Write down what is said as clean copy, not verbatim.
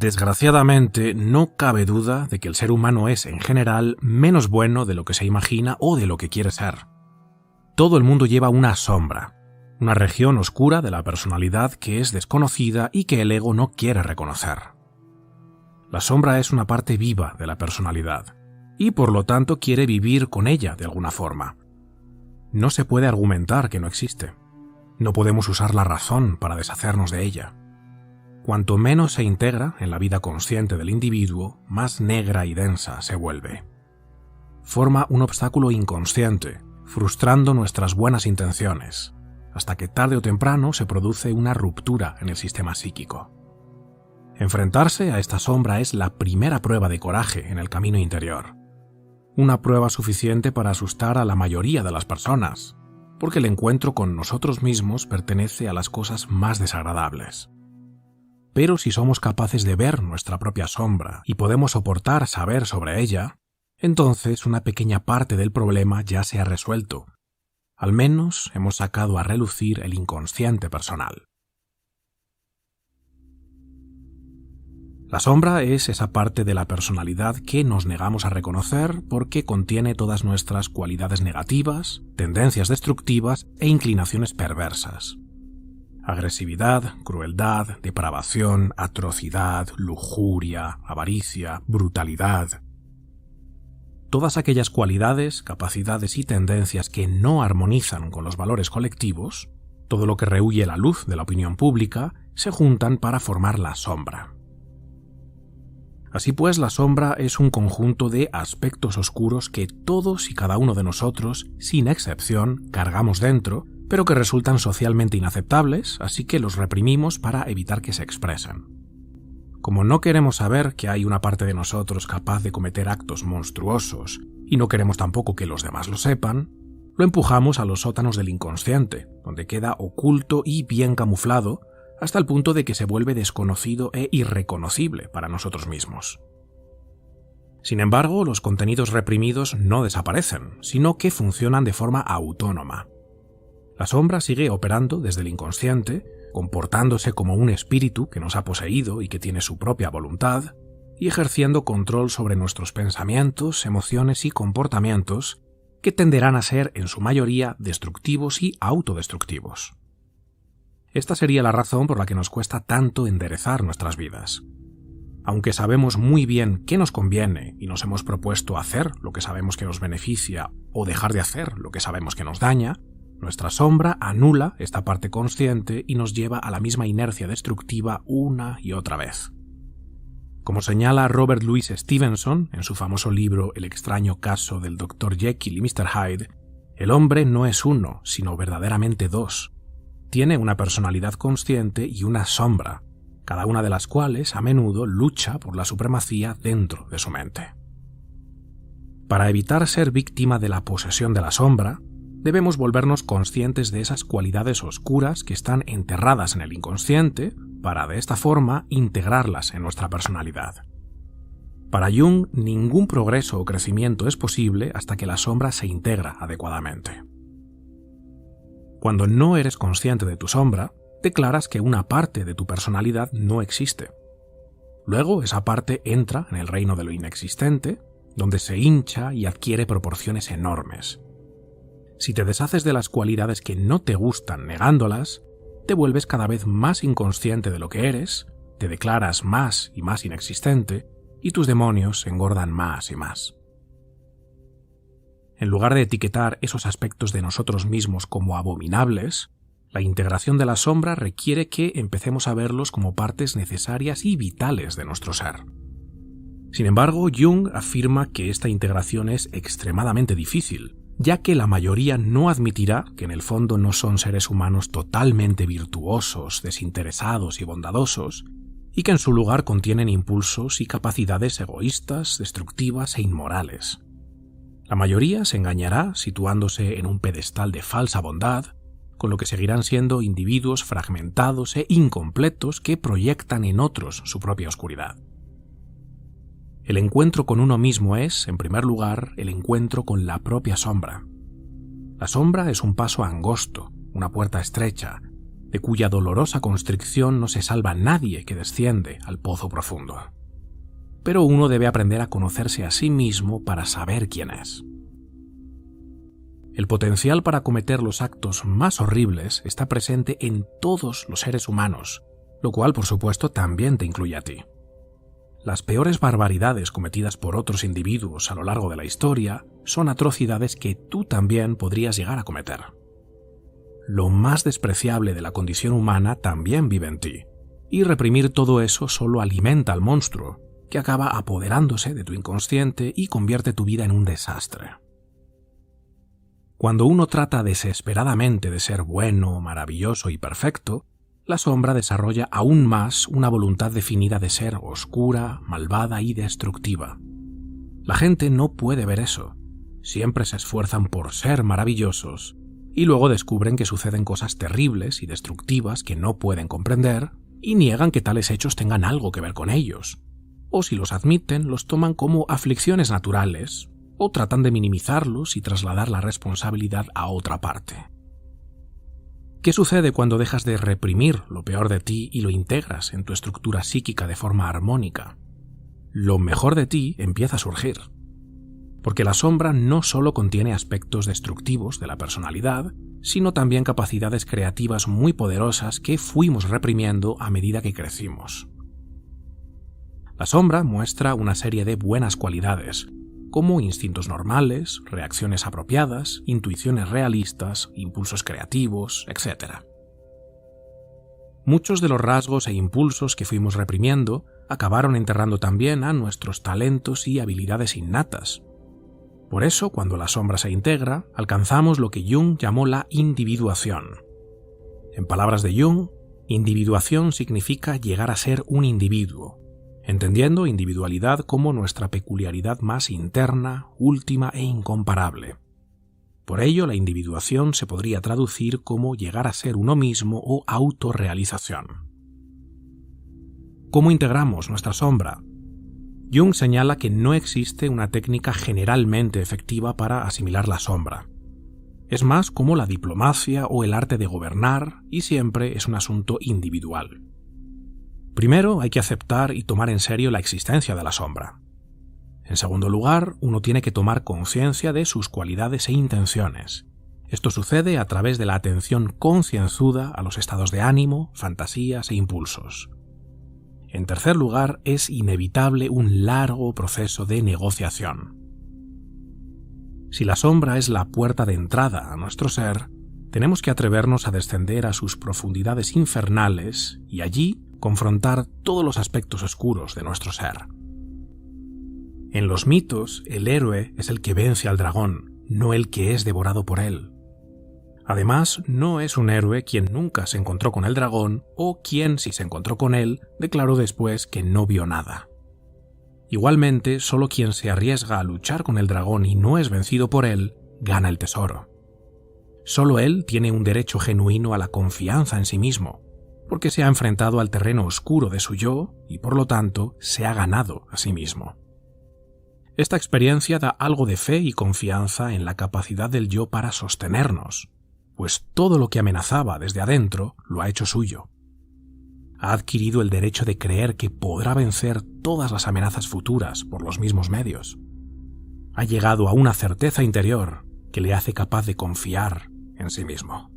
Desgraciadamente, no cabe duda de que el ser humano es, en general, menos bueno de lo que se imagina o de lo que quiere ser. Todo el mundo lleva una sombra, una región oscura de la personalidad que es desconocida y que el ego no quiere reconocer. La sombra es una parte viva de la personalidad, y por lo tanto quiere vivir con ella de alguna forma. No se puede argumentar que no existe. No podemos usar la razón para deshacernos de ella. Cuanto menos se integra en la vida consciente del individuo, más negra y densa se vuelve. Forma un obstáculo inconsciente, frustrando nuestras buenas intenciones, hasta que tarde o temprano se produce una ruptura en el sistema psíquico. Enfrentarse a esta sombra es la primera prueba de coraje en el camino interior. Una prueba suficiente para asustar a la mayoría de las personas, porque el encuentro con nosotros mismos pertenece a las cosas más desagradables. Pero si somos capaces de ver nuestra propia sombra y podemos soportar saber sobre ella, entonces una pequeña parte del problema ya se ha resuelto. Al menos hemos sacado a relucir el inconsciente personal. La sombra es esa parte de la personalidad que nos negamos a reconocer porque contiene todas nuestras cualidades negativas, tendencias destructivas e inclinaciones perversas. Agresividad, crueldad, depravación, atrocidad, lujuria, avaricia, brutalidad. Todas aquellas cualidades, capacidades y tendencias que no armonizan con los valores colectivos, todo lo que rehúye la luz de la opinión pública, se juntan para formar la sombra. Así pues, la sombra es un conjunto de aspectos oscuros que todos y cada uno de nosotros, sin excepción, cargamos dentro, pero que resultan socialmente inaceptables, así que los reprimimos para evitar que se expresen. Como no queremos saber que hay una parte de nosotros capaz de cometer actos monstruosos, y no queremos tampoco que los demás lo sepan, lo empujamos a los sótanos del inconsciente, donde queda oculto y bien camuflado, hasta el punto de que se vuelve desconocido e irreconocible para nosotros mismos. Sin embargo, los contenidos reprimidos no desaparecen, sino que funcionan de forma autónoma. La sombra sigue operando desde el inconsciente, comportándose como un espíritu que nos ha poseído y que tiene su propia voluntad, y ejerciendo control sobre nuestros pensamientos, emociones y comportamientos, que tenderán a ser en su mayoría destructivos y autodestructivos. Esta sería la razón por la que nos cuesta tanto enderezar nuestras vidas. Aunque sabemos muy bien qué nos conviene y nos hemos propuesto hacer lo que sabemos que nos beneficia o dejar de hacer lo que sabemos que nos daña, nuestra sombra anula esta parte consciente y nos lleva a la misma inercia destructiva una y otra vez. Como señala Robert Louis Stevenson en su famoso libro El extraño caso del Dr. Jekyll y Mr. Hyde, el hombre no es uno, sino verdaderamente dos. Tiene una personalidad consciente y una sombra, cada una de las cuales a menudo lucha por la supremacía dentro de su mente. Para evitar ser víctima de la posesión de la sombra, debemos volvernos conscientes de esas cualidades oscuras que están enterradas en el inconsciente para, de esta forma, integrarlas en nuestra personalidad. Para Jung, ningún progreso o crecimiento es posible hasta que la sombra se integra adecuadamente. Cuando no eres consciente de tu sombra, declaras que una parte de tu personalidad no existe. Luego, esa parte entra en el reino de lo inexistente, donde se hincha y adquiere proporciones enormes. Si te deshaces de las cualidades que no te gustan negándolas, te vuelves cada vez más inconsciente de lo que eres, te declaras más y más inexistente, y tus demonios engordan más y más. En lugar de etiquetar esos aspectos de nosotros mismos como abominables, la integración de la sombra requiere que empecemos a verlos como partes necesarias y vitales de nuestro ser. Sin embargo, Jung afirma que esta integración es extremadamente difícil, ya que la mayoría no admitirá que en el fondo no son seres humanos totalmente virtuosos, desinteresados y bondadosos, y que en su lugar contienen impulsos y capacidades egoístas, destructivas e inmorales. La mayoría se engañará situándose en un pedestal de falsa bondad, con lo que seguirán siendo individuos fragmentados e incompletos que proyectan en otros su propia oscuridad. El encuentro con uno mismo es, en primer lugar, el encuentro con la propia sombra. La sombra es un paso angosto, una puerta estrecha, de cuya dolorosa constricción no se salva nadie que desciende al pozo profundo. Pero uno debe aprender a conocerse a sí mismo para saber quién es. El potencial para cometer los actos más horribles está presente en todos los seres humanos, lo cual, por supuesto, también te incluye a ti. Las peores barbaridades cometidas por otros individuos a lo largo de la historia son atrocidades que tú también podrías llegar a cometer. Lo más despreciable de la condición humana también vive en ti, y reprimir todo eso solo alimenta al monstruo, que acaba apoderándose de tu inconsciente y convierte tu vida en un desastre. Cuando uno trata desesperadamente de ser bueno, maravilloso y perfecto, la sombra desarrolla aún más una voluntad definida de ser oscura, malvada y destructiva. La gente no puede ver eso. Siempre se esfuerzan por ser maravillosos y luego descubren que suceden cosas terribles y destructivas que no pueden comprender y niegan que tales hechos tengan algo que ver con ellos. O si los admiten, los toman como aflicciones naturales o tratan de minimizarlos y trasladar la responsabilidad a otra parte. ¿Qué sucede cuando dejas de reprimir lo peor de ti y lo integras en tu estructura psíquica de forma armónica? Lo mejor de ti empieza a surgir. Porque la sombra no solo contiene aspectos destructivos de la personalidad, sino también capacidades creativas muy poderosas que fuimos reprimiendo a medida que crecimos. La sombra muestra una serie de buenas cualidades, como instintos normales, reacciones apropiadas, intuiciones realistas, impulsos creativos, etc. Muchos de los rasgos e impulsos que fuimos reprimiendo acabaron enterrando también a nuestros talentos y habilidades innatas. Por eso, cuando la sombra se integra, alcanzamos lo que Jung llamó la individuación. En palabras de Jung, individuación significa llegar a ser un individuo, entendiendo individualidad como nuestra peculiaridad más interna, última e incomparable. Por ello, la individuación se podría traducir como llegar a ser uno mismo o autorrealización. ¿Cómo integramos nuestra sombra? Jung señala que no existe una técnica generalmente efectiva para asimilar la sombra. Es más como la diplomacia o el arte de gobernar y siempre es un asunto individual. Primero, hay que aceptar y tomar en serio la existencia de la sombra. En segundo lugar, uno tiene que tomar conciencia de sus cualidades e intenciones. Esto sucede a través de la atención concienzuda a los estados de ánimo, fantasías e impulsos. En tercer lugar, es inevitable un largo proceso de negociación. Si la sombra es la puerta de entrada a nuestro ser, tenemos que atrevernos a descender a sus profundidades infernales y allí confrontar todos los aspectos oscuros de nuestro ser. En los mitos, el héroe es el que vence al dragón, no el que es devorado por él. Además, no es un héroe quien nunca se encontró con el dragón o quien, si se encontró con él, declaró después que no vio nada. Igualmente, solo quien se arriesga a luchar con el dragón y no es vencido por él, gana el tesoro. Solo él tiene un derecho genuino a la confianza en sí mismo, porque se ha enfrentado al terreno oscuro de su yo y, por lo tanto, se ha ganado a sí mismo. Esta experiencia da algo de fe y confianza en la capacidad del yo para sostenernos, pues todo lo que amenazaba desde adentro lo ha hecho suyo. Ha adquirido el derecho de creer que podrá vencer todas las amenazas futuras por los mismos medios. Ha llegado a una certeza interior que le hace capaz de confiar en sí mismo.